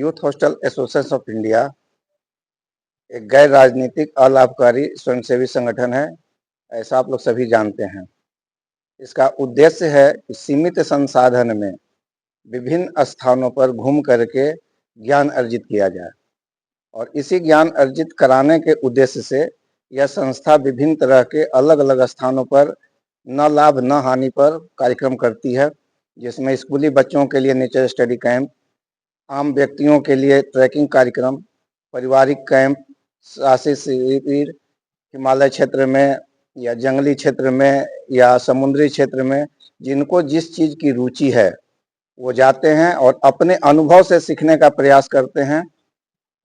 Youth hostel association of India एक गैर राजनीतिक अलाभकारी स्वयंसेवी संगठन है, ऐसा आप लोग सभी जानते हैं। इसका उद्देश्य है कि सीमित संसाधन में विभिन्न स्थानों पर घूम करके ज्ञान अर्जित किया जाए और इसी ज्ञान अर्जित कराने के उद्देश्य से यह संस्था विभिन्न तरह के अलग अलग स्थानों पर न लाभ न हानि पर कार्यक्रम करती है, जिसमें स्कूली बच्चों के लिए नेचर स्टडी कैंप, आम व्यक्तियों के लिए ट्रैकिंग कार्यक्रम, पारिवारिक कैंप, साहसी शिविर, हिमालय क्षेत्र में या जंगली क्षेत्र में या समुद्री क्षेत्र में जिनको जिस चीज़ की रुचि है वो जाते हैं और अपने अनुभव से सीखने का प्रयास करते हैं।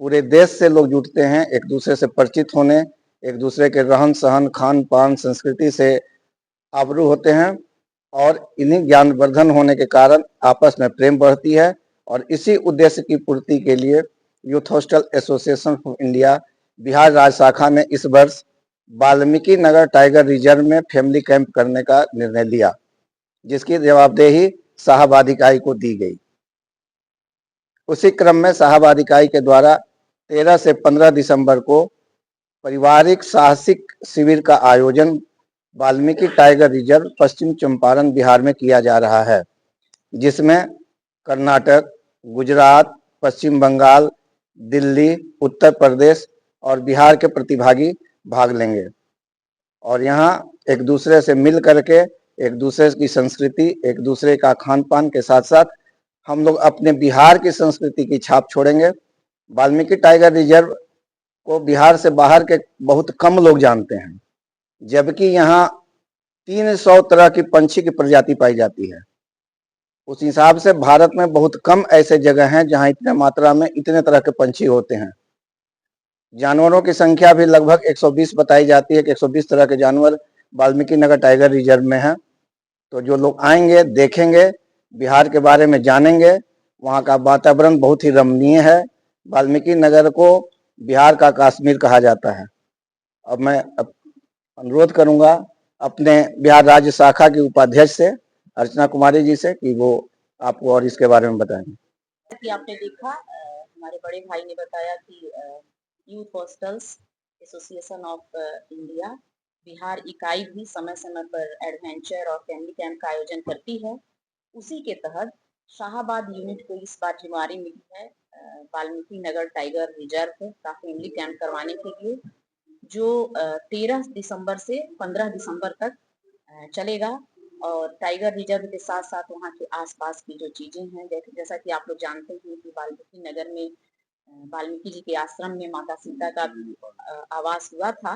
पूरे देश से लोग जुटते हैं एक दूसरे से परिचित होने, एक दूसरे के रहन सहन, खान पान, संस्कृति से आबरू होते हैं और इन्हीं ज्ञानवर्धन होने के कारण आपस में प्रेम बढ़ती है। और इसी उद्देश्य की पूर्ति के लिए youth hostel association of India Bihar राज्य शाखा ने इस वर्ष वाल्मीकि नगर टाइगर रिजर्व में फैमिली कैंप करने का निर्णय लिया, जिसकी जवाबदेही साहबाद इकाई को दी गई। उसी क्रम में साहबाद इकाई के द्वारा 13 से 15 दिसंबर को पारिवारिक साहसिक शिविर का आयोजन वाल्मीकि टाइगर रिजर्व पश्चिम चंपारण बिहार में किया जा रहा है, जिसमें कर्नाटक, गुजरात, पश्चिम बंगाल, दिल्ली, उत्तर प्रदेश और बिहार के प्रतिभागी भाग लेंगे और यहाँ एक दूसरे से मिल करके एक दूसरे की संस्कृति, एक दूसरे का खान पान के साथ साथ हम लोग अपने बिहार की संस्कृति की छाप छोड़ेंगे। वाल्मीकि टाइगर रिजर्व को बिहार से बाहर के बहुत कम लोग जानते हैं, जबकि यहाँ 300 तरह की पंछी की प्रजाति पाई जाती है। उस हिसाब से भारत में बहुत कम ऐसे जगह हैं जहाँ इतने मात्रा में इतने तरह के पंछी होते हैं। जानवरों की संख्या भी लगभग 120 बताई जाती है कि 120 तरह के जानवर वाल्मीकि नगर टाइगर रिजर्व में हैं। तो जो लोग आएंगे, देखेंगे, बिहार के बारे में जानेंगे। वहाँ का वातावरण बहुत ही रमणीय है। वाल्मीकि नगर को बिहार का कश्मीर कहा जाता है। अब मैं अनुरोध करूंगा अपने बिहार राज्य शाखा की उपाध्यक्ष से, अर्चना कुमारी जी से, कि वो आपको और इसके बारे में बताएंगे। कि आपने देखा, हमारे बड़े भाई ने बताया कि youth hostels association of India Bihar इकाई भी समय समय पर एडवेंचर और फैमिली कैंप का आयोजन करती है। उसी के तहत शाहाबाद यूनिट को इस बार जिम्मेदारी मिली है वाल्मीकि नगर टाइगर रिजर्व का फैमिली कैंप करवाने के लिए, जो 13 दिसंबर से 15 दिसंबर तक चलेगा। और टाइगर रिजर्व के साथ साथ वहाँ के आसपास की जो चीजें हैं, जैसा कि आप लोग जानते हैं कि वाल्मीकि नगर में वाल्मीकि जी के आश्रम में माता सीता का भी आवास हुआ था।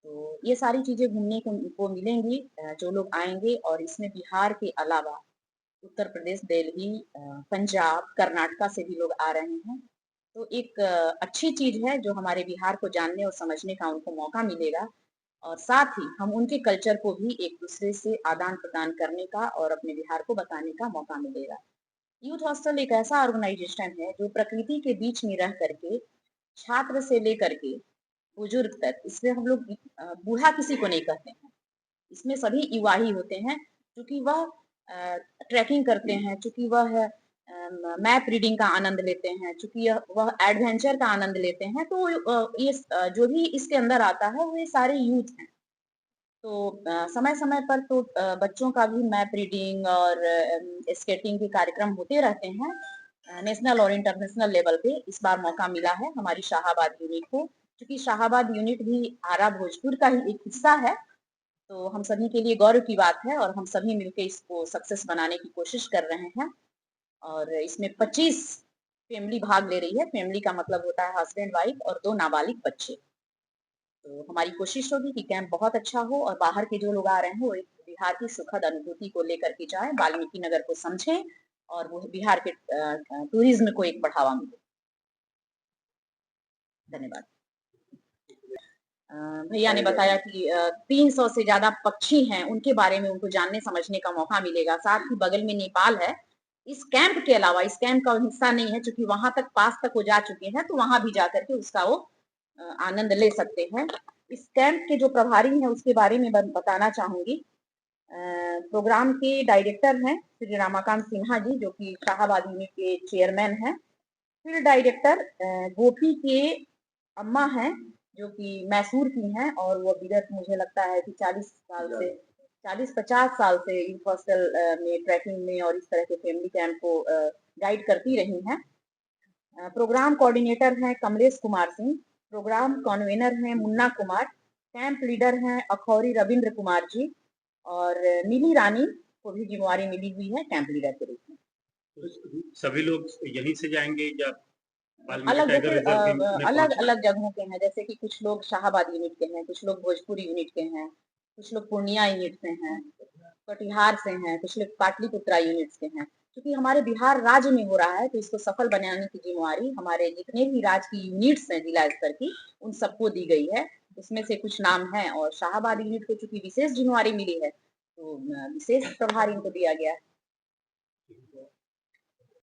तो ये सारी चीजें घूमने को मिलेंगी जो लोग आएंगे। और इसमें बिहार के अलावा उत्तर प्रदेश, दिल्ली, पंजाब, कर्नाटका से भी लोग आ रहे हैं। तो एक अच्छी चीज है जो हमारे बिहार को जानने और समझने का उनको मौका मिलेगा और साथ ही हम उनके कल्चर को भी एक दूसरे से आदान प्रदान करने का और अपने बिहार को बताने का मौका मिलेगा। यूथ हॉस्टल एक ऐसा ऑर्गेनाइजेशन है जो प्रकृति के बीच में रह करके छात्र से लेकर के बुजुर्ग तक, इसमें हम लोग बूढ़ा किसी को नहीं कहते हैं, इसमें सभी युवा ही होते हैं, क्योंकि वह ट्रैकिंग करते हैं, चूंकि वह मैप रीडिंग का आनंद लेते हैं, चूंकि वह एडवेंचर का आनंद लेते हैं। तो ये जो भी इसके अंदर आता है वो ये सारे यूथ हैं। तो समय समय पर तो बच्चों का भी मैप रीडिंग और स्केटिंग के कार्यक्रम होते रहते हैं नेशनल और इंटरनेशनल लेवल पे। इस बार मौका मिला है हमारी शाहाबाद यूनिट को, क्योंकि शाहाबाद यूनिट भी आरा भोजपुर का ही एक हिस्सा है। तो हम सभी के लिए गौरव की बात है और हम सभी मिलकर इसको सक्सेस बनाने की कोशिश कर रहे हैं। और इसमें 25 फैमिली भाग ले रही है। फैमिली का मतलब होता है हस्बैंड वाइफ और 2 नाबालिग बच्चे। तो हमारी कोशिश होगी कि कैंप बहुत अच्छा हो और बाहर के जो लोग आ रहे हैं वो एक बिहार की सुखद अनुभूति को लेकर के जाएं, वाल्मीकि नगर को समझें और वो बिहार के टूरिज्म को एक बढ़ावा मिले। धन्यवाद। भैया ने बताया कि 300 से ज्यादा पक्षी हैं, उनके बारे में उनको जानने समझने का मौका मिलेगा। साथ ही बगल में नेपाल है। इस कैंप के अलावा, इस कैंप का हिस्सा नहीं है क्योंकि वहां तक पास तक वो जा चुके हैं, तो वहां भी जाकर के उसका वो आनंद ले सकते हैं। इस कैंप के जो प्रभारी हैं उसके बारे में बताना चाहूंगी। प्रोग्राम के डायरेक्टर हैं श्री रामाकांत सिन्हा जी, जो कि शाहाबाद यूनिट के चेयरमैन हैं। फील्ड डायरेक्टर गोपी के अम्मा हैं, जो कि मैसूर की हैं और वो विगत मुझे लगता है कि 40-50 साल से यूथ हॉस्टल में ट्रैकिंग में और इस तरह के फैमिली कैंप को गाइड करती रही हैं। प्रोग्राम कोऑर्डिनेटर हैं कमलेश कुमार सिंह, प्रोग्राम कन्वीनर हैं मुन्ना कुमार, कैंप लीडर हैं अखौरी रविंद्र कुमार जी और नीली रानी को भी जिम्मेवारी मिली हुई है कैंप लीडर के रूप में। तो सभी लोग यहीं से जाएंगे या वाल्मीकि अलग टाइगर जैसे रिजर्व में अलग पहुंचे? अलग जगहों के हैं, जैसे कि कुछ लोग शाहाबाद यूनिट के हैं, कुछ लोग भोजपुर यूनिट के हैं, कुछ लोग पूर्णिया यूनिट से हैं, कटिहार से हैं, कुछ लोग पाटलिपुत्रा यूनिट से हैं। क्योंकि हमारे बिहार राज्य में हो रहा है तो इसको सफल बनाने की जिम्मेवारी हमारे जितने भी राज्य की यूनिट्स हैं जिला स्तर की उन सबको दी गई है। उसमें से कुछ नाम हैं और शाहाबाद यूनिट को चूंकि विशेष जिम्मेवारी मिली है तो विशेष प्रभार इनको दिया गया है।